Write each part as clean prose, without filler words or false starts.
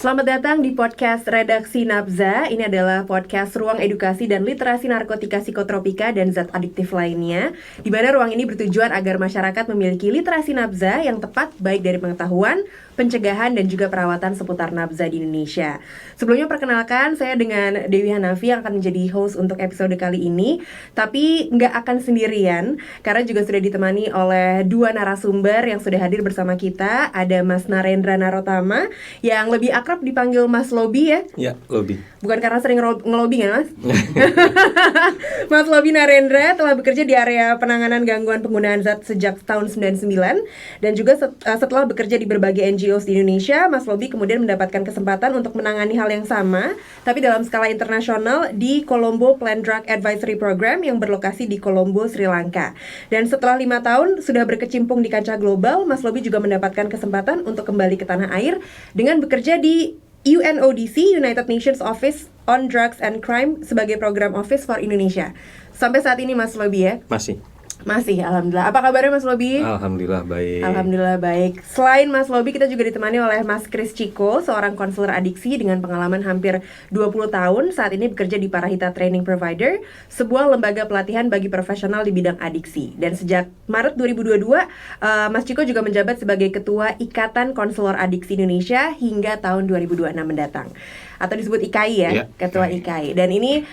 Selamat datang di podcast Redaksi Nabza. Ini adalah podcast ruang edukasi dan literasi narkotika psikotropika dan zat adiktif lainnya, di mana ruang ini bertujuan agar masyarakat memiliki literasi nabza yang tepat baik dari pengetahuan, pencegahan, dan juga perawatan seputar nabza di Indonesia. Sebelumnya perkenalkan, saya dengan Dewi Hanafi yang akan menjadi host untuk episode kali ini. Tapi nggak akan sendirian, karena juga sudah ditemani oleh dua narasumber yang sudah hadir bersama kita. Ada Mas Narendra Narotama, yang lebih akrab dipanggil Mas Lobi ya? Ya, Lobi. Bukan karena sering ngelobi ya, Mas? Mas Lobi Narendra telah bekerja di area penanganan gangguan penggunaan zat sejak tahun 99. Dan juga setelah bekerja di berbagai NGOs di Indonesia, Mas Lobi kemudian mendapatkan kesempatan untuk menangani hal yang sama, tapi dalam skala internasional di Colombo Plant Drug Advisory Program yang berlokasi di Colombo, Sri Lanka. Dan setelah 5 tahun sudah berkecimpung di kancah global, Mas Lobi juga mendapatkan kesempatan untuk kembali ke tanah air dengan bekerja di UNODC, United Nations Office on Drugs and Crime, sebagai Program Office for Indonesia. Sampai saat ini Mas Lobi ya? Masih, alhamdulillah. Apa kabarnya Mas Lobi? Alhamdulillah baik. Alhamdulillah baik. Selain Mas Lobi, kita juga ditemani oleh Mas Chris Chico, seorang konselor adiksi dengan pengalaman hampir 20 tahun. Saat ini bekerja di Parahita Training Provider, sebuah lembaga pelatihan bagi profesional di bidang adiksi. Dan sejak Maret 2022, Mas Chico juga menjabat sebagai Ketua Ikatan Konselor Adiksi Indonesia hingga tahun 2026 mendatang. Atau disebut IKAI ya, Ketua IKAI. Dan ini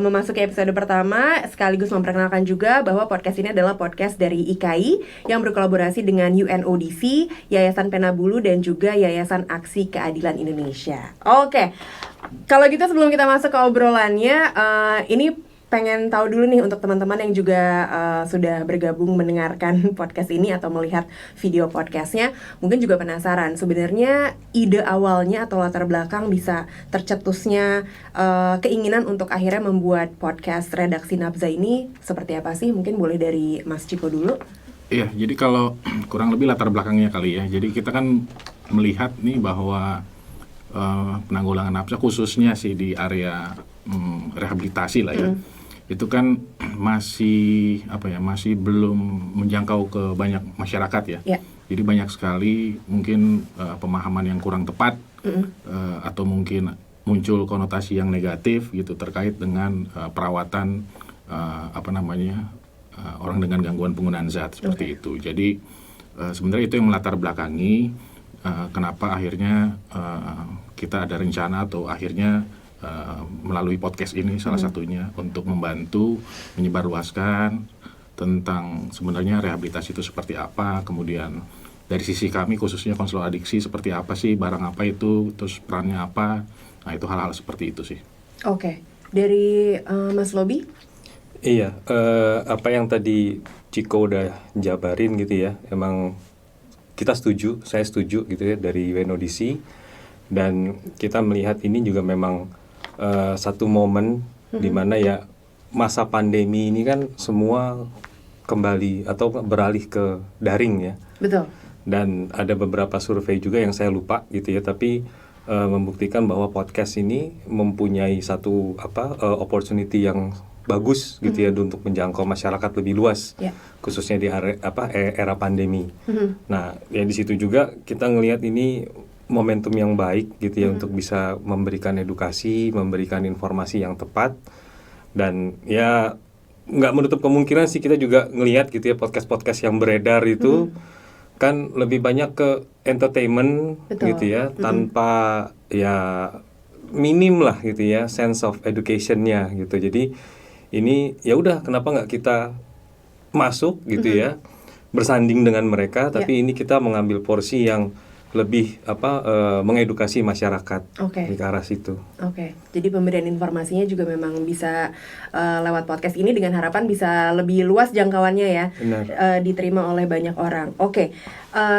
memasuki episode pertama, sekaligus memperkenalkan juga bahwa podcast ini adalah podcast dari IKAI yang berkolaborasi dengan UNODC, Yayasan Penabulu, dan juga Yayasan Aksi Keadilan Indonesia. Oke, kalau gitu sebelum kita masuk ke obrolannya, ini pengen tahu dulu nih untuk teman-teman yang juga sudah bergabung mendengarkan podcast ini atau melihat video podcastnya, mungkin juga penasaran sebenarnya ide awalnya atau latar belakang bisa tercetusnya keinginan untuk akhirnya membuat podcast Redaksi Nabza ini seperti apa sih? Mungkin boleh dari Mas Chico dulu. Iya, jadi kalau kurang lebih latar belakangnya kali ya. Jadi kita kan melihat nih bahwa penanggulangan nabza khususnya sih di area rehabilitasi lah ya. Itu kan masih belum menjangkau ke banyak masyarakat ya. Jadi banyak sekali mungkin pemahaman yang kurang tepat atau mungkin muncul konotasi yang negatif gitu terkait dengan perawatan orang dengan gangguan penggunaan zat seperti itu. Jadi sebenarnya itu yang melatar belakangi kenapa akhirnya kita ada rencana atau akhirnya melalui podcast ini salah satunya untuk membantu menyebarluaskan tentang sebenarnya rehabilitasi itu seperti apa, kemudian dari sisi kami khususnya konselor adiksi seperti apa sih, barang apa itu, terus perannya apa. Nah itu hal-hal seperti itu sih. Oke, dari Mas Lobi? Iya, apa yang tadi Chico udah jabarin gitu ya, emang saya setuju gitu ya dari UNODC, dan kita melihat ini juga memang satu momen di mana ya masa pandemi ini kan semua kembali atau beralih ke daring ya. Betul. Dan ada beberapa survei juga yang saya lupa gitu ya, tapi membuktikan bahwa podcast ini mempunyai satu opportunity yang bagus gitu ya untuk menjangkau masyarakat lebih luas, khususnya di era pandemi. Nah, ya di situ juga kita ngelihat ini momentum yang baik gitu ya untuk bisa memberikan edukasi, memberikan informasi yang tepat. Dan ya nggak menutup kemungkinan sih kita juga ngelihat gitu ya podcast-podcast yang beredar itu kan lebih banyak ke entertainment. Betul. Gitu ya, tanpa ya minim lah gitu ya sense of education-nya gitu. Jadi ini ya udah, kenapa nggak kita masuk gitu ya, bersanding dengan mereka, tapi ini kita mengambil porsi yang lebih mengedukasi masyarakat di arah situ. Jadi pemberian informasinya juga memang bisa lewat podcast ini dengan harapan bisa lebih luas jangkauannya ya, diterima oleh banyak orang.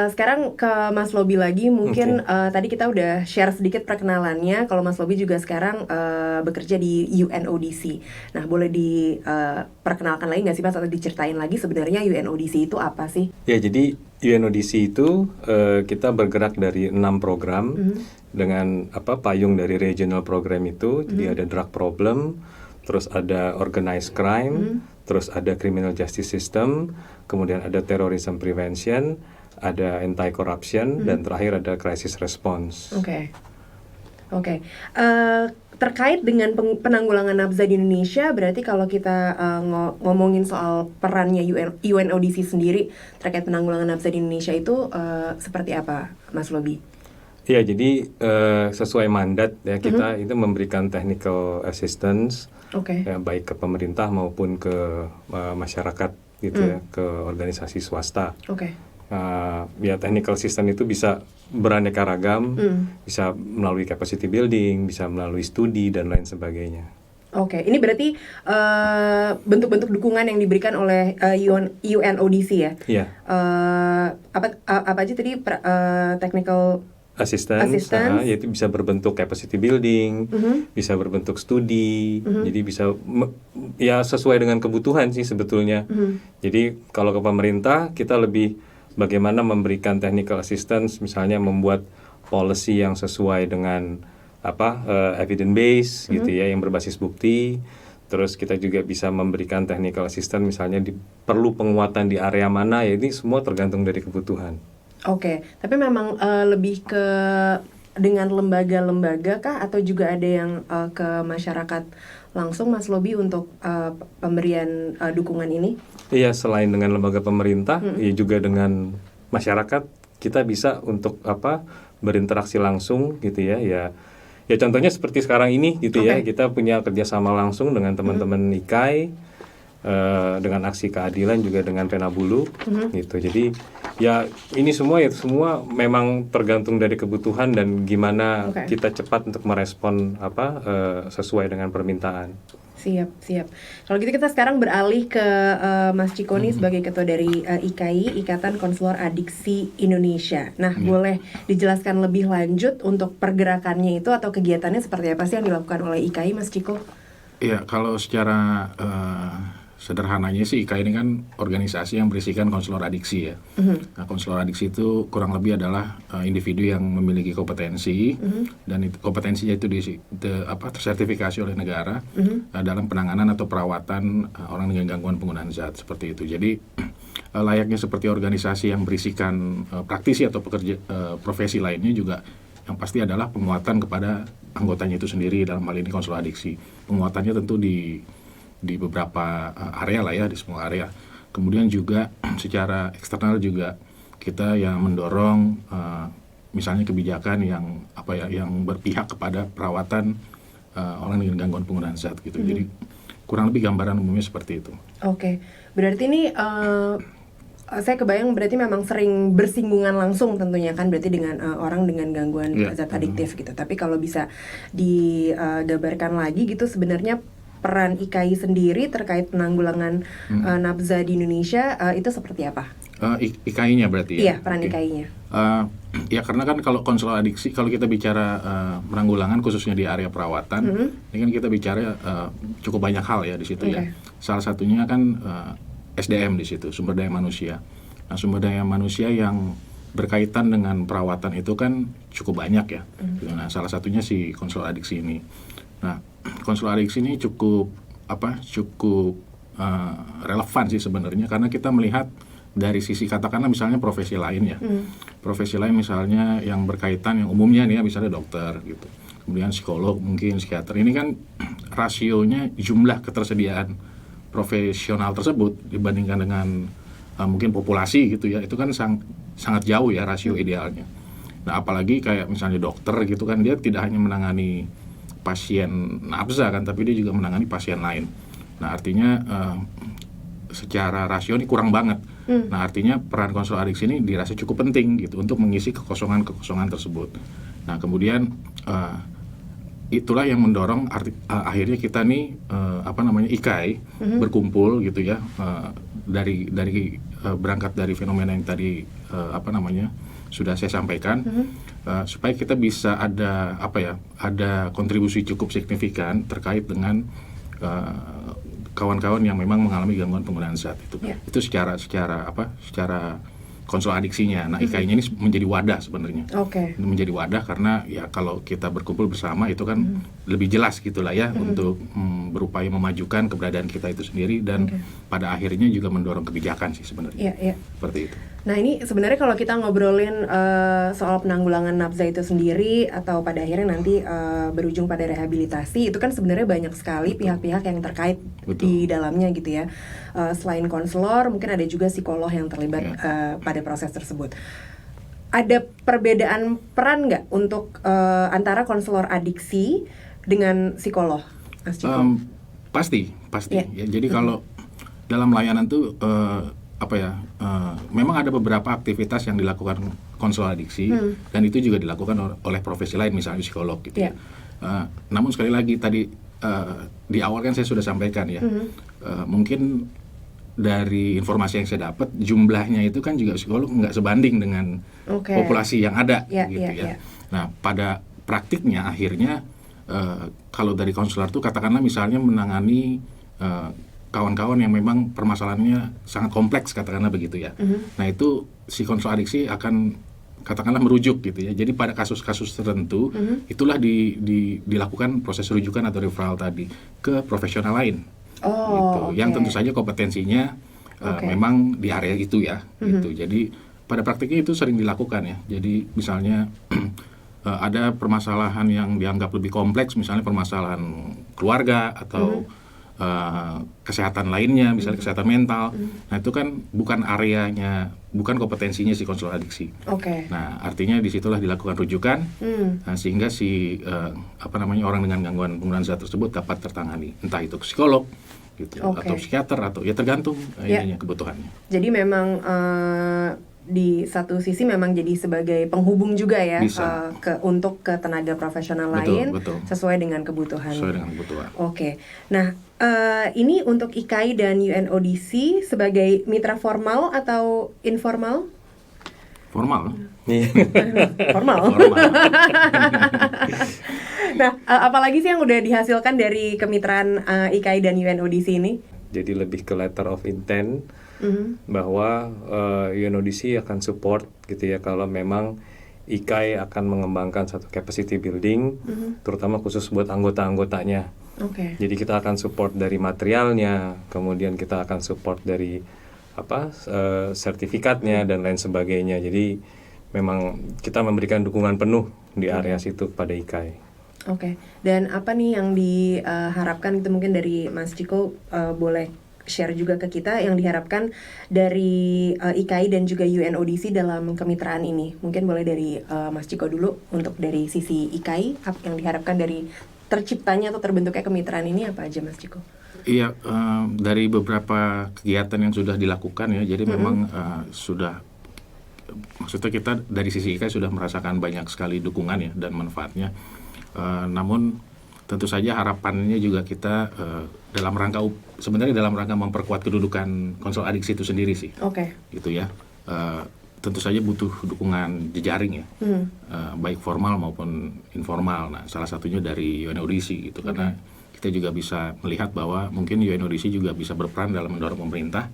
Sekarang ke Mas Lobi lagi, mungkin tadi kita udah share sedikit perkenalannya. Kalau Mas Lobi juga sekarang bekerja di UNODC. Nah, boleh diperkenalkan lagi nggak sih Mas, atau diceritain lagi sebenarnya UNODC itu apa sih? Ya, jadi UNODC itu kita bergerak dari 6 program dengan payung dari regional program itu. Jadi ada drug problem, terus ada organized crime, terus ada criminal justice system, kemudian ada terrorism prevention, ada anti-corruption, dan terakhir ada crisis response. Oke. Terkait dengan penanggulangan nafsa di Indonesia, berarti kalau kita ngomongin soal perannya UNODC sendiri terkait penanggulangan nafsa di Indonesia itu seperti apa, Mas Lobi? Iya, jadi sesuai mandat ya kita itu memberikan technical assistance ya, baik ke pemerintah maupun ke masyarakat gitu ya, ke organisasi swasta. Ya technical assistance itu bisa beraneka ragam, bisa melalui capacity building, bisa melalui studi dan lain sebagainya. Oke, ini berarti bentuk-bentuk dukungan yang diberikan oleh UNODC ya? Iya. Apa aja tadi technical Assistance. Yaitu bisa berbentuk capacity building, bisa berbentuk studi, jadi bisa ya sesuai dengan kebutuhan sih sebetulnya. Jadi kalau ke pemerintah kita lebih bagaimana memberikan technical assistance, misalnya membuat policy yang sesuai dengan evidence base gitu ya, yang berbasis bukti. Terus kita juga bisa memberikan technical assistance misalnya perlu penguatan di area mana, ya ini semua tergantung dari kebutuhan. Oke, tapi memang lebih ke dengan lembaga-lembaga kah atau juga ada yang ke masyarakat langsung, Mas Lobi, untuk pemberian dukungan ini? Iya, selain dengan lembaga pemerintah, ya juga dengan masyarakat kita bisa untuk berinteraksi langsung gitu ya. Ya contohnya seperti sekarang ini gitu ya, kita punya kerjasama langsung dengan teman-teman IKAI, dengan Aksi Keadilan juga dengan Penabulu gitu. Jadi ya ini semua memang tergantung dari kebutuhan dan gimana kita cepat untuk merespon sesuai dengan permintaan. Siap. Kalau gitu kita sekarang beralih ke Mas Ciko nih sebagai ketua dari IKAI, Ikatan Konselor Adiksi Indonesia. Nah, boleh dijelaskan lebih lanjut untuk pergerakannya itu atau kegiatannya seperti apa sih yang dilakukan oleh IKAI, Mas Ciko? Iya, kalau secara sederhananya sih IKAI ini kan organisasi yang berisikan konselor adiksi ya. Nah, konselor adiksi itu kurang lebih adalah individu yang memiliki kompetensi dan kompetensinya itu tersertifikasi oleh negara dalam penanganan atau perawatan orang dengan gangguan penggunaan zat seperti itu. Jadi layaknya seperti organisasi yang berisikan praktisi atau pekerja profesi lainnya juga yang pasti adalah penguatan kepada anggotanya itu sendiri, dalam hal ini konselor adiksi. Penguatannya tentu di beberapa area lah ya, di semua area. Kemudian juga secara eksternal juga kita yang mendorong misalnya kebijakan yang yang berpihak kepada perawatan orang dengan gangguan penggunaan zat gitu. Jadi kurang lebih gambaran umumnya seperti itu. Oke. Berarti ini saya kebayang berarti memang sering bersinggungan langsung tentunya kan, berarti dengan orang dengan gangguan zat adiktif gitu. Tapi kalau bisa digambarkan lagi gitu, sebenarnya peran IKAI sendiri terkait penanggulangan nafsa di Indonesia itu seperti apa? IKAI-nya berarti ya? Iya, peran IKAI-nya. Ya karena kan kalau konselor adiksi, kalau kita bicara penanggulangan khususnya di area perawatan, ini kan kita bicara cukup banyak hal ya di situ ya. Salah satunya kan SDM di situ, sumber daya manusia. Nah, sumber daya manusia yang berkaitan dengan perawatan itu kan cukup banyak ya. Nah, salah satunya si konselor adiksi ini. Nah, konselor adiksi ini cukup relevan sih sebenarnya, karena kita melihat dari sisi katakanlah misalnya profesi lain ya. Profesi lain misalnya yang berkaitan, yang umumnya nih ya, misalnya dokter gitu. Kemudian psikolog, mungkin psikiater. Ini kan rasionya jumlah ketersediaan profesional tersebut dibandingkan dengan mungkin populasi gitu ya, itu kan sangat jauh ya rasio idealnya. Nah, apalagi kayak misalnya dokter gitu kan, dia tidak hanya menangani pasien nafsa kan, tapi dia juga menangani pasien lain. Nah, artinya secara rasio ini kurang banget. Nah, artinya peran konselor adiksi ini dirasa cukup penting gitu untuk mengisi kekosongan tersebut. Nah, kemudian itulah yang mendorong akhirnya kita nih IKAI berkumpul gitu ya, dari berangkat dari fenomena yang tadi sudah saya sampaikan, supaya kita bisa ada kontribusi cukup signifikan terkait dengan kawan-kawan yang memang mengalami gangguan penggunaan zat itu. Itu secara konselor adiksinya. Nah, IKAI-nya ini menjadi wadah sebenarnya. Oke. Menjadi wadah karena ya kalau kita berkumpul bersama itu kan lebih jelas gitulah ya untuk berupaya memajukan keberadaan kita itu sendiri dan pada akhirnya juga mendorong kebijakan sih sebenarnya. Iya, iya. Seperti itu. Nah ini sebenarnya kalau kita ngobrolin soal penanggulangan nafsa itu sendiri atau pada akhirnya nanti berujung pada rehabilitasi, itu kan sebenarnya banyak sekali pihak-pihak yang terkait di dalamnya gitu ya. Selain konselor, mungkin ada juga psikolog yang terlibat pada proses tersebut. Ada perbedaan peran nggak untuk antara konselor adiksi dengan psikolog, Mas Ciko? Pasti. Ya, jadi kalau dalam layanan tuh memang ada beberapa aktivitas yang dilakukan konselor adiksi dan itu juga dilakukan oleh profesi lain, misalnya psikolog gitu. Ya. Namun sekali lagi tadi di awal kan saya sudah sampaikan ya, mungkin dari informasi yang saya dapat jumlahnya itu kan juga psikolog nggak sebanding dengan populasi yang ada gitu ya. Nah pada praktiknya akhirnya kalau dari konselor tuh katakanlah misalnya menangani kawan-kawan yang memang permasalahannya sangat kompleks katakanlah begitu ya. Nah itu si konselor adiksi akan katakanlah merujuk gitu ya. Jadi pada kasus-kasus tertentu itulah dilakukan proses rujukan atau referral tadi ke profesional lain. Gitu. Yang tentu saja kompetensinya memang di area itu ya. Gitu. Jadi pada praktiknya itu sering dilakukan ya. Jadi misalnya ada permasalahan yang dianggap lebih kompleks, misalnya permasalahan keluarga atau kesehatan lainnya, misalnya kesehatan mental. Nah itu kan bukan areanya, bukan kompetensinya si konselor adiksi. Nah artinya disitulah dilakukan rujukan, sehingga si orang dengan gangguan penggunaan zat tersebut dapat tertangani, entah itu psikolog, gitu, atau psikiater atau ya tergantung kebutuhannya. Jadi memang di satu sisi memang jadi sebagai penghubung juga ya untuk ke tenaga profesional lain sesuai dengan kebutuhan. Oke. Nah, ini untuk IKAI dan UNODC sebagai mitra formal atau informal? Formal. Formal. Nah, apalagi sih yang udah dihasilkan dari kemitraan IKAI dan UNODC ini? Jadi lebih ke letter of intent. Bahwa UNODC akan support gitu ya kalau memang IKAI akan mengembangkan satu capacity building, terutama khusus buat anggota-anggotanya. Jadi kita akan support dari materialnya, kemudian kita akan support dari sertifikatnya dan lain sebagainya. Jadi memang kita memberikan dukungan penuh di area situ pada IKAI. Dan apa nih yang diharapkan itu mungkin dari Mas Ciko boleh share juga ke kita yang diharapkan dari IKAI dan juga UNODC dalam kemitraan ini. Mungkin boleh dari Mas Ciko dulu untuk dari sisi IKAI yang diharapkan dari terciptanya atau terbentuknya kemitraan ini apa aja Mas Ciko? Iya, dari beberapa kegiatan yang sudah dilakukan ya, jadi memang maksudnya kita dari sisi IKAI sudah merasakan banyak sekali dukungan ya dan manfaatnya. Namun tentu saja harapannya juga kita dalam rangka memperkuat kedudukan konselor adiksi itu sendiri sih. Gitu ya. Tentu saja butuh dukungan jejaring ya, baik formal maupun informal. Nah, salah satunya dari UNODC gitu, karena kita juga bisa melihat bahwa mungkin UNODC juga bisa berperan dalam mendorong pemerintah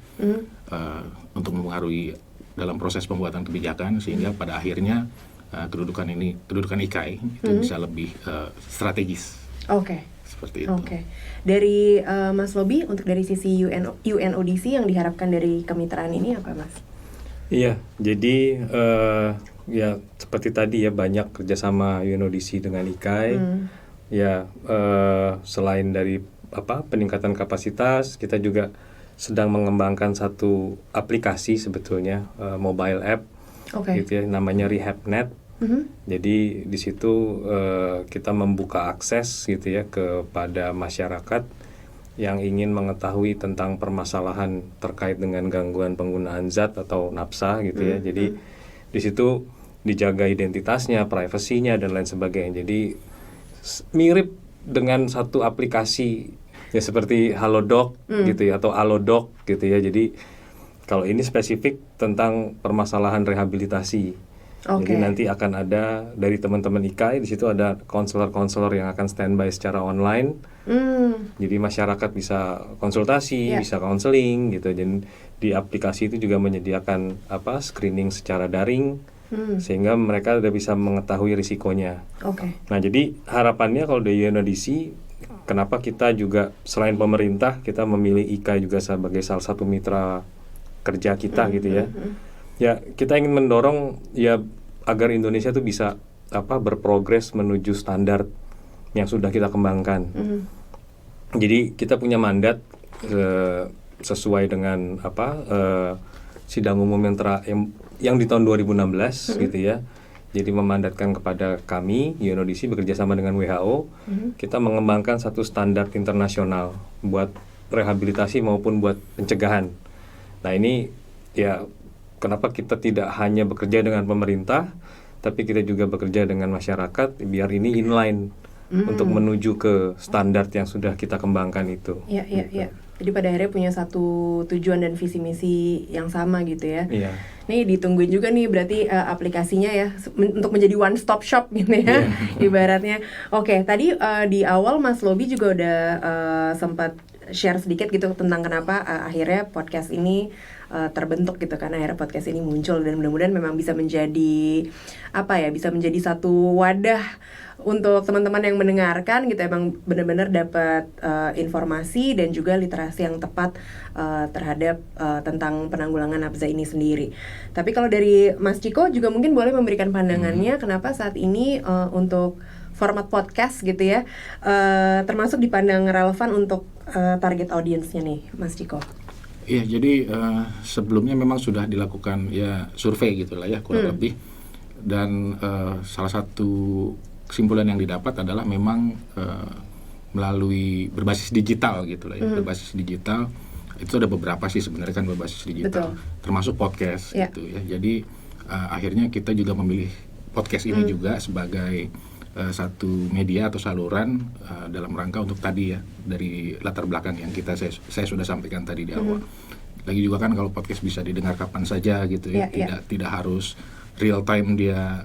untuk mempengaruhi dalam proses pembuatan kebijakan sehingga pada akhirnya kedudukan IKAI itu bisa lebih strategis. Seperti itu. Dari Mas Lobi untuk dari sisi UNODC yang diharapkan dari kemitraan ini apa Mas? Iya, jadi ya seperti tadi ya banyak kerjasama UNODC dengan IKAI. Ya selain dari peningkatan kapasitas, kita juga sedang mengembangkan satu aplikasi sebetulnya mobile app, gitu ya, namanya RehabNet. Jadi di situ kita membuka akses gitu ya kepada masyarakat yang ingin mengetahui tentang permasalahan terkait dengan gangguan penggunaan zat atau nafsa gitu ya. Jadi di situ dijaga identitasnya, privasinya dan lain sebagainya. Jadi mirip dengan satu aplikasi ya seperti Halodoc gitu ya atau Alodoc gitu ya. Jadi kalau ini spesifik tentang permasalahan rehabilitasi Jadi Oke. nanti akan ada dari teman-teman IKAI, di situ ada konselor-konselor yang akan standby secara online. Jadi masyarakat bisa konsultasi, Iya. bisa konseling gitu. Dan di aplikasi itu juga menyediakan screening secara daring, sehingga mereka udah bisa mengetahui risikonya. Oke. Nah, jadi harapannya kalau di UNODC, kenapa kita juga selain pemerintah, kita memilih IKAI juga sebagai salah satu mitra kerja kita gitu ya. Ya, kita ingin mendorong ya agar Indonesia tuh bisa berprogres menuju standar yang sudah kita kembangkan. Jadi kita punya mandat sesuai dengan sidang umum yang di tahun 2016 gitu ya. Jadi memandatkan kepada kami UNODC bekerja sama dengan WHO, kita mengembangkan satu standar internasional buat rehabilitasi maupun buat pencegahan. Nah, ini ya kenapa kita tidak hanya bekerja dengan pemerintah, tapi kita juga bekerja dengan masyarakat biar ini inline untuk menuju ke standar yang sudah kita kembangkan itu. Iya, iya, iya. Jadi pada akhirnya punya satu tujuan dan visi misi yang sama gitu ya. Iya. Nih ditungguin juga nih berarti aplikasinya ya untuk menjadi one stop shop gitu ya ibaratnya. Oke, tadi di awal Mas Lobi juga udah sempat share sedikit gitu tentang kenapa akhirnya podcast ini terbentuk gitu, karena akhirnya podcast ini muncul dan mudah-mudahan memang bisa menjadi bisa menjadi satu wadah untuk teman-teman yang mendengarkan gitu, emang benar-benar dapat informasi dan juga literasi yang tepat terhadap tentang penanggulangan nafza ini sendiri. Tapi kalau dari Mas Ciko juga mungkin boleh memberikan pandangannya kenapa saat ini untuk format podcast gitu ya termasuk dipandang relevan untuk target audiensnya nih, Mas Ciko. Iya, jadi sebelumnya memang sudah dilakukan ya survei gitulah ya kurang lebih, dan salah satu kesimpulan yang didapat adalah memang melalui berbasis digital gitulah ya, berbasis digital itu ada beberapa sih sebenarnya kan berbasis digital. Betul. Termasuk podcast gitu ya. Jadi akhirnya kita juga memilih podcast ini juga sebagai satu media atau saluran dalam rangka untuk tadi ya, dari latar belakang yang saya sudah sampaikan tadi di awal. Lagi juga kan kalau podcast bisa didengar kapan saja gitu ya, tidak harus real time dia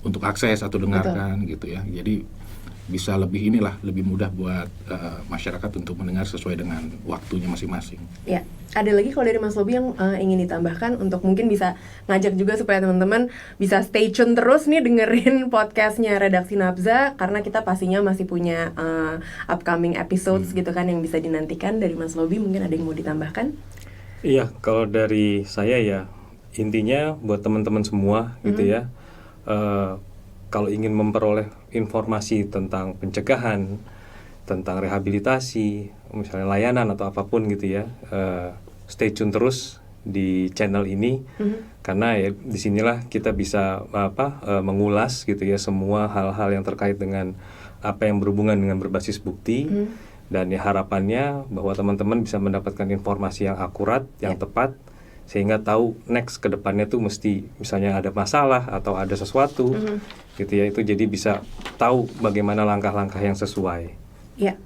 untuk akses atau dengarkan gitu ya. Jadi bisa lebih mudah buat masyarakat untuk mendengar sesuai dengan waktunya masing-masing. Ya, ada lagi kalau dari Mas Lobi yang ingin ditambahkan untuk mungkin bisa ngajak juga supaya teman-teman bisa stay tune terus nih dengerin podcastnya Redaksi Nafza, karena kita pastinya masih punya upcoming episodes gitu kan yang bisa dinantikan. Dari Mas Lobi mungkin ada yang mau ditambahkan? Iya, kalau dari saya ya intinya buat teman-teman semua gitu ya, kalau ingin memperoleh informasi tentang pencegahan, tentang rehabilitasi, misalnya layanan atau apapun gitu ya, stay tune terus di channel ini, karena ya disinilah kita bisa mengulas gitu ya semua hal-hal yang terkait dengan apa yang berhubungan dengan berbasis bukti, dan ya harapannya bahwa teman-teman bisa mendapatkan informasi yang akurat, yang tepat, sehingga tahu next ke depannya tuh mesti misalnya ada masalah atau ada sesuatu gitu ya, itu jadi bisa tahu bagaimana langkah-langkah yang sesuai. Ya,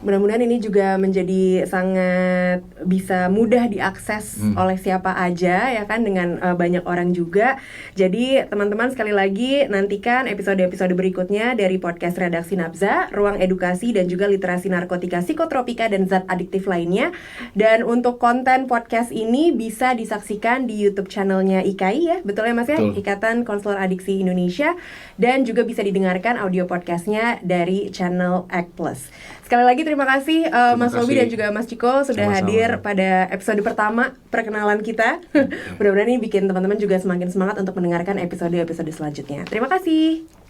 mudah-mudahan ini juga menjadi sangat bisa mudah diakses oleh siapa aja ya kan, dengan banyak orang juga. Jadi teman-teman sekali lagi nantikan episode-episode berikutnya dari podcast Redaksi Nafza, ruang edukasi dan juga literasi narkotika, psikotropika dan zat adiktif lainnya. Dan untuk konten podcast ini bisa disaksikan di YouTube channelnya IKAI ya, betul ya Mas ya? Betul. Ikatan Konselor Adiksi Indonesia, dan juga bisa didengarkan audio podcastnya dari channel Act Plus. Sekali lagi terima kasih Mas Lobi dan juga Mas Ciko sudah Sama-sama. hadir pada episode pertama perkenalan kita. Mudah-mudahan ini bikin teman-teman juga semakin semangat untuk mendengarkan episode-episode selanjutnya. Terima kasih.